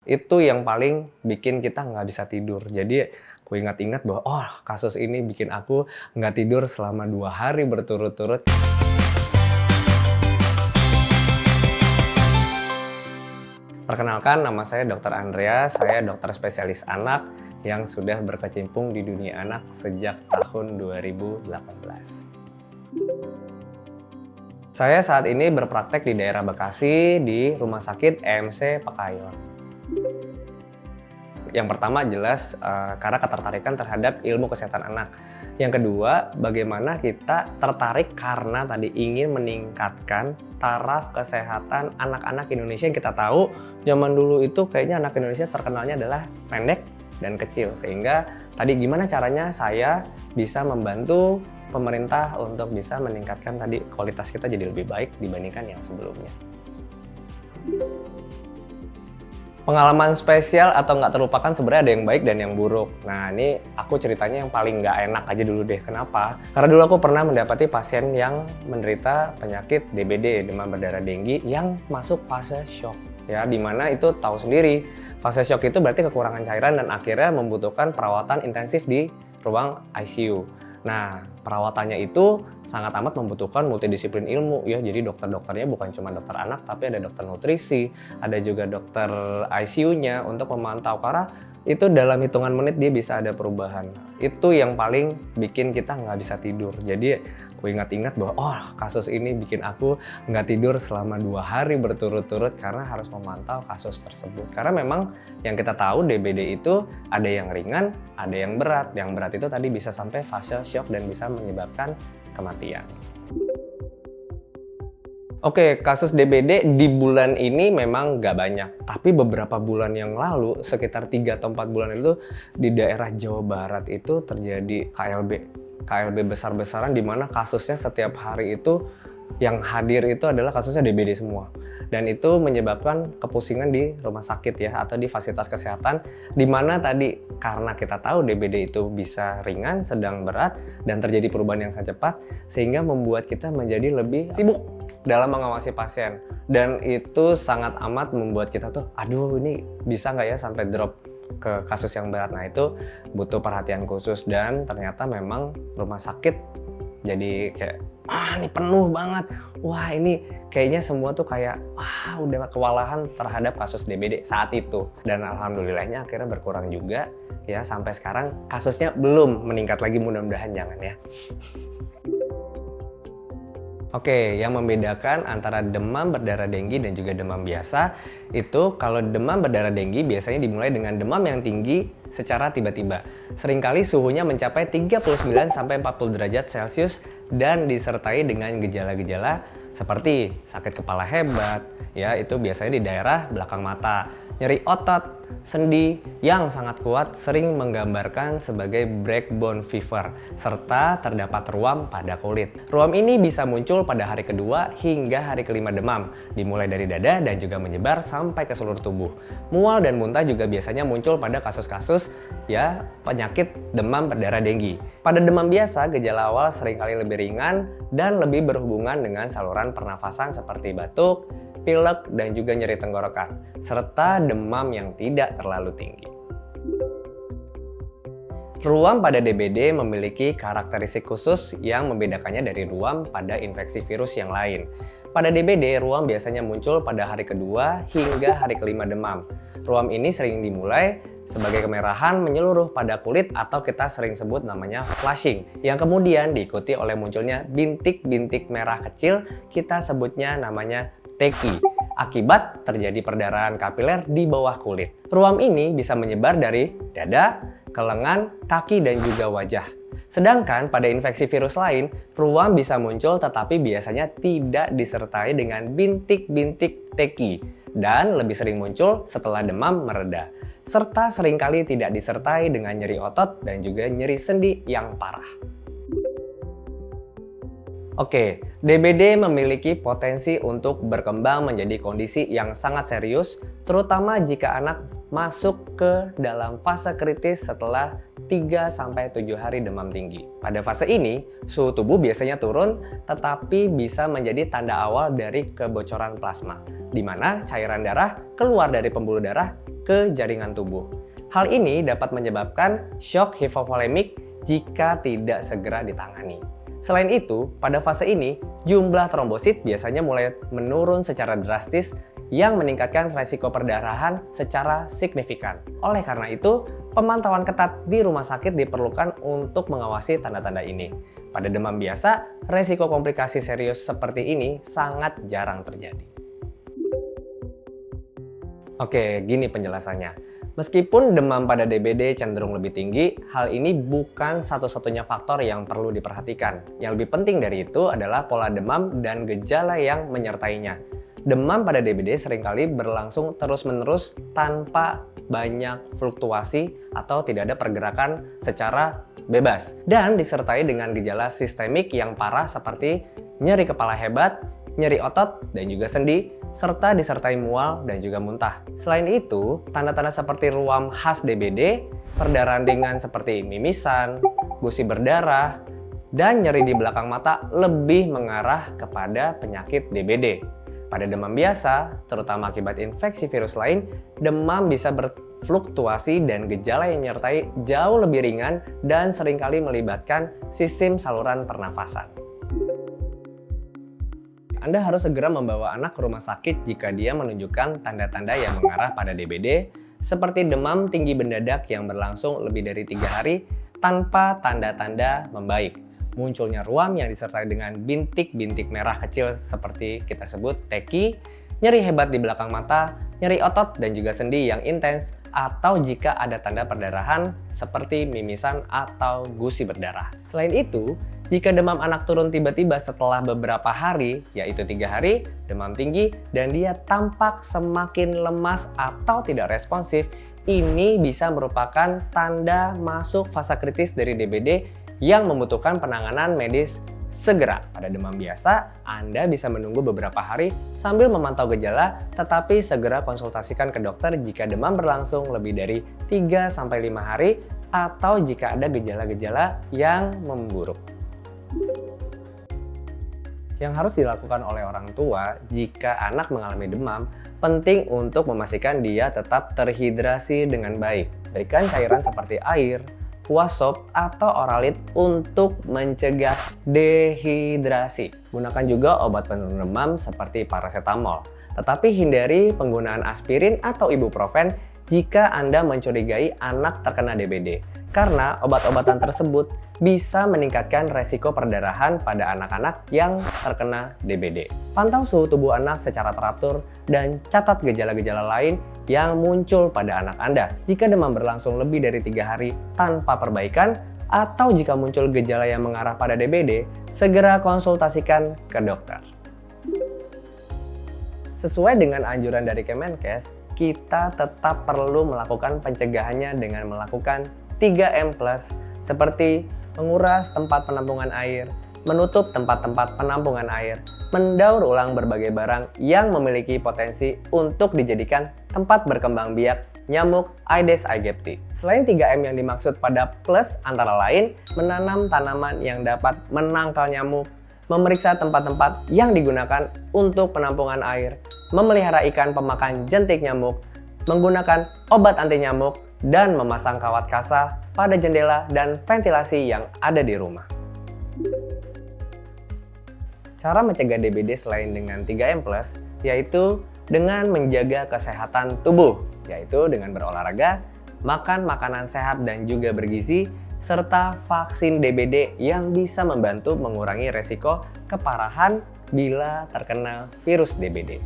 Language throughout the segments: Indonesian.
Itu yang paling bikin kita nggak bisa tidur. Jadi aku ingat-ingat bahwa, oh kasus ini bikin aku nggak tidur selama 2 hari berturut-turut. Perkenalkan, nama saya Dr. Andreas, saya dokter spesialis anak yang sudah berkecimpung di dunia anak sejak tahun 2018. Saya saat ini berpraktek di daerah Bekasi di Rumah Sakit EMC Pekayon. Yang pertama jelas karena ketertarikan terhadap ilmu kesehatan anak. Yang kedua, bagaimana kita tertarik karena tadi ingin meningkatkan taraf kesehatan anak-anak Indonesia yang kita tahu zaman dulu itu kayaknya anak Indonesia terkenalnya adalah pendek dan kecil. Sehingga tadi gimana caranya saya bisa membantu pemerintah untuk bisa meningkatkan tadi kualitas kita jadi lebih baik dibandingkan yang sebelumnya. Pengalaman spesial atau nggak terlupakan sebenarnya ada yang baik dan yang buruk. Nah ini aku ceritanya yang paling nggak enak aja dulu deh. Kenapa? Karena dulu aku pernah mendapati pasien yang menderita penyakit DBD, demam berdarah denggi, yang masuk fase shock. Ya, dimana itu tahu sendiri, fase shock itu berarti kekurangan cairan dan akhirnya membutuhkan perawatan intensif di ruang ICU. Nah, perawatannya itu sangat amat membutuhkan multidisiplin ilmu ya. Jadi dokter-dokternya bukan cuma dokter anak, tapi ada dokter nutrisi, ada juga dokter ICU-nya untuk memantau karena itu dalam hitungan menit dia bisa ada perubahan. Itu yang paling bikin kita nggak bisa tidur. Jadi aku ingat-ingat bahwa oh kasus ini bikin aku nggak tidur selama 2 hari berturut-turut karena harus memantau kasus tersebut. Karena memang yang kita tahu DBD itu ada yang ringan, ada yang berat. Yang berat itu tadi bisa sampai fase shock dan bisa menyebabkan kematian. Oke, kasus DBD di bulan ini memang nggak banyak. Tapi beberapa bulan yang lalu, sekitar 3 atau 4 bulan itu, di daerah Jawa Barat itu terjadi KLB besar-besaran di mana kasusnya setiap hari itu yang hadir itu adalah kasusnya DBD semua. Dan itu menyebabkan kepusingan di rumah sakit ya, atau di fasilitas kesehatan, di mana tadi karena kita tahu DBD itu bisa ringan, sedang, berat, dan terjadi perubahan yang sangat cepat, sehingga membuat kita menjadi lebih sibuk dalam mengawasi pasien. Dan itu sangat amat membuat kita tuh, aduh ini bisa nggak ya sampai drop ke kasus yang berat. Nah itu butuh perhatian khusus dan ternyata memang rumah sakit jadi kayak ini penuh banget. Wah ini kayaknya semua tuh kayak udah kewalahan terhadap kasus DBD saat itu. Dan alhamdulillahnya akhirnya berkurang juga ya, sampai sekarang kasusnya belum meningkat lagi, mudah-mudahan jangan ya. Oke, yang membedakan antara demam berdarah denggi dan juga demam biasa itu kalau demam berdarah denggi biasanya dimulai dengan demam yang tinggi secara tiba-tiba. Seringkali suhunya mencapai 39-40 derajat Celcius dan disertai dengan gejala-gejala seperti sakit kepala hebat, ya itu biasanya di daerah belakang mata, nyeri otot, sendi yang sangat kuat sering menggambarkan sebagai breakbone fever, serta terdapat ruam pada kulit. Ruam ini bisa muncul pada hari kedua hingga hari kelima demam, dimulai dari dada dan juga menyebar sampai ke seluruh tubuh. Mual dan muntah juga biasanya muncul pada kasus-kasus ya penyakit demam berdarah denggi. Pada demam biasa, gejala awal seringkali lebih ringan dan lebih berhubungan dengan saluran pernafasan seperti batuk, pilek, dan juga nyeri tenggorokan, serta demam yang tidak terlalu tinggi. Ruam pada DBD memiliki karakteristik khusus yang membedakannya dari ruam pada infeksi virus yang lain. Pada DBD, ruam biasanya muncul pada hari kedua hingga hari kelima demam. Ruam ini sering dimulai sebagai kemerahan menyeluruh pada kulit atau kita sering sebut namanya flushing, yang kemudian diikuti oleh munculnya bintik-bintik merah kecil, kita sebutnya namanya teki, akibat terjadi perdarahan kapiler di bawah kulit. Ruam ini bisa menyebar dari dada, ke lengan, kaki, dan juga wajah. Sedangkan pada infeksi virus lain, ruam bisa muncul tetapi biasanya tidak disertai dengan bintik-bintik teki dan lebih sering muncul setelah demam mereda, serta seringkali tidak disertai dengan nyeri otot dan juga nyeri sendi yang parah. Oke, DBD memiliki potensi untuk berkembang menjadi kondisi yang sangat serius, terutama jika anak masuk ke dalam fase kritis setelah 3-7 hari demam tinggi. Pada fase ini, suhu tubuh biasanya turun, tetapi bisa menjadi tanda awal dari kebocoran plasma, di mana cairan darah keluar dari pembuluh darah ke jaringan tubuh. Hal ini dapat menyebabkan shock hipovolemik jika tidak segera ditangani. Selain itu, pada fase ini, jumlah trombosit biasanya mulai menurun secara drastis yang meningkatkan resiko perdarahan secara signifikan. Oleh karena itu, pemantauan ketat di rumah sakit diperlukan untuk mengawasi tanda-tanda ini. Pada demam biasa, resiko komplikasi serius seperti ini sangat jarang terjadi. Oke, gini penjelasannya. Meskipun demam pada DBD cenderung lebih tinggi, hal ini bukan satu-satunya faktor yang perlu diperhatikan. Yang lebih penting dari itu adalah pola demam dan gejala yang menyertainya. Demam pada DBD seringkali berlangsung terus-menerus tanpa banyak fluktuasi atau tidak ada pergerakan secara bebas. Dan disertai dengan gejala sistemik yang parah seperti nyeri kepala hebat, nyeri otot, dan juga sendi, serta disertai mual dan juga muntah. Selain itu, tanda-tanda seperti ruam khas DBD, perdarahan ringan seperti mimisan, gusi berdarah, dan nyeri di belakang mata lebih mengarah kepada penyakit DBD. Pada demam biasa, terutama akibat infeksi virus lain, demam bisa berfluktuasi dan gejala yang menyertai jauh lebih ringan dan seringkali melibatkan sistem saluran pernafasan. Anda harus segera membawa anak ke rumah sakit jika dia menunjukkan tanda-tanda yang mengarah pada DBD, seperti demam tinggi mendadak yang berlangsung lebih dari 3 hari tanpa tanda-tanda membaik. Munculnya ruam yang disertai dengan bintik-bintik merah kecil seperti kita sebut teki, nyeri hebat di belakang mata, nyeri otot dan juga sendi yang intens, atau jika ada tanda perdarahan seperti mimisan atau gusi berdarah. Selain itu, jika demam anak turun tiba-tiba setelah beberapa hari, yaitu 3 hari, demam tinggi, dan dia tampak semakin lemas atau tidak responsif, ini bisa merupakan tanda masuk fase kritis dari DBD yang membutuhkan penanganan medis segera. Pada demam biasa, Anda bisa menunggu beberapa hari sambil memantau gejala, tetapi segera konsultasikan ke dokter jika demam berlangsung lebih dari 3-5 hari atau jika ada gejala-gejala yang memburuk. Yang harus dilakukan oleh orang tua jika anak mengalami demam, penting untuk memastikan dia tetap terhidrasi dengan baik. Berikan cairan seperti air, kuas sop, atau oralit untuk mencegah dehidrasi. Gunakan juga obat penurun demam seperti paracetamol. Tetapi hindari penggunaan aspirin atau ibuprofen jika Anda mencurigai anak terkena DBD. Karena obat-obatan tersebut bisa meningkatkan resiko perdarahan pada anak-anak yang terkena DBD. Pantau suhu tubuh anak secara teratur dan catat gejala-gejala lain yang muncul pada anak Anda. Jika demam berlangsung lebih dari 3 hari tanpa perbaikan, atau jika muncul gejala yang mengarah pada DBD, segera konsultasikan ke dokter. Sesuai dengan anjuran dari Kemenkes, kita tetap perlu melakukan pencegahannya dengan melakukan 3M+, seperti menguras tempat penampungan air, menutup tempat-tempat penampungan air, mendaur ulang berbagai barang yang memiliki potensi untuk dijadikan tempat berkembang biak nyamuk Aedes aegypti. Selain 3M yang dimaksud pada plus antara lain, menanam tanaman yang dapat menangkal nyamuk, memeriksa tempat-tempat yang digunakan untuk penampungan air, memelihara ikan pemakan jentik nyamuk, menggunakan obat anti nyamuk, dan memasang kawat kasa pada jendela dan ventilasi yang ada di rumah. Cara mencegah DBD selain dengan 3M+, yaitu dengan menjaga kesehatan tubuh, yaitu dengan berolahraga, makan makanan sehat dan juga bergizi, serta vaksin DBD yang bisa membantu mengurangi resiko keparahan bila terkena virus DBD.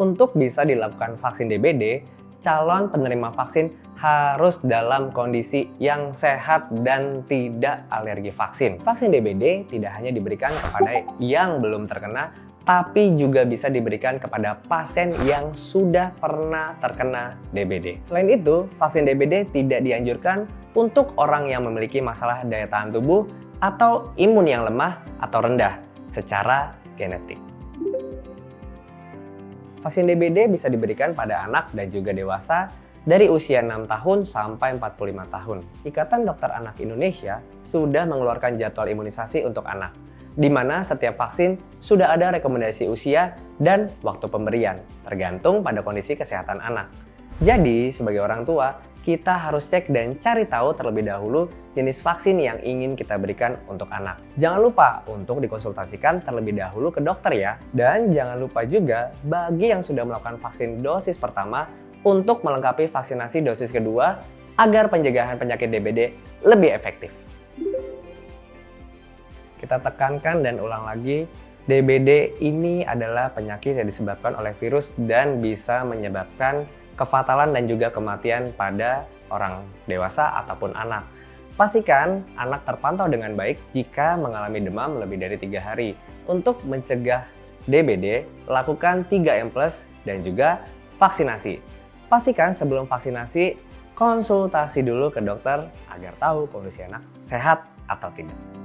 Untuk bisa dilakukan vaksin DBD, calon penerima vaksin harus dalam kondisi yang sehat dan tidak alergi vaksin. Vaksin DBD tidak hanya diberikan kepada yang belum terkena, tapi juga bisa diberikan kepada pasien yang sudah pernah terkena DBD. Selain itu, vaksin DBD tidak dianjurkan untuk orang yang memiliki masalah daya tahan tubuh atau imun yang lemah atau rendah secara genetik. Vaksin DBD bisa diberikan pada anak dan juga dewasa dari usia 6 tahun sampai 45 tahun. Ikatan Dokter Anak Indonesia sudah mengeluarkan jadwal imunisasi untuk anak, di mana setiap vaksin sudah ada rekomendasi usia dan waktu pemberian, tergantung pada kondisi kesehatan anak. Jadi, sebagai orang tua, kita harus cek dan cari tahu terlebih dahulu jenis vaksin yang ingin kita berikan untuk anak. Jangan lupa untuk dikonsultasikan terlebih dahulu ke dokter ya. Dan jangan lupa juga bagi yang sudah melakukan vaksin dosis pertama untuk melengkapi vaksinasi dosis kedua agar pencegahan penyakit DBD lebih efektif. Kita tekankan dan ulang lagi, DBD ini adalah penyakit yang disebabkan oleh virus dan bisa menyebabkan kefatalan dan juga kematian pada orang dewasa ataupun anak. Pastikan anak terpantau dengan baik jika mengalami demam lebih dari 3 hari. Untuk mencegah DBD, lakukan 3M+ dan juga vaksinasi. Pastikan sebelum vaksinasi, konsultasi dulu ke dokter agar tahu kondisi anak sehat atau tidak.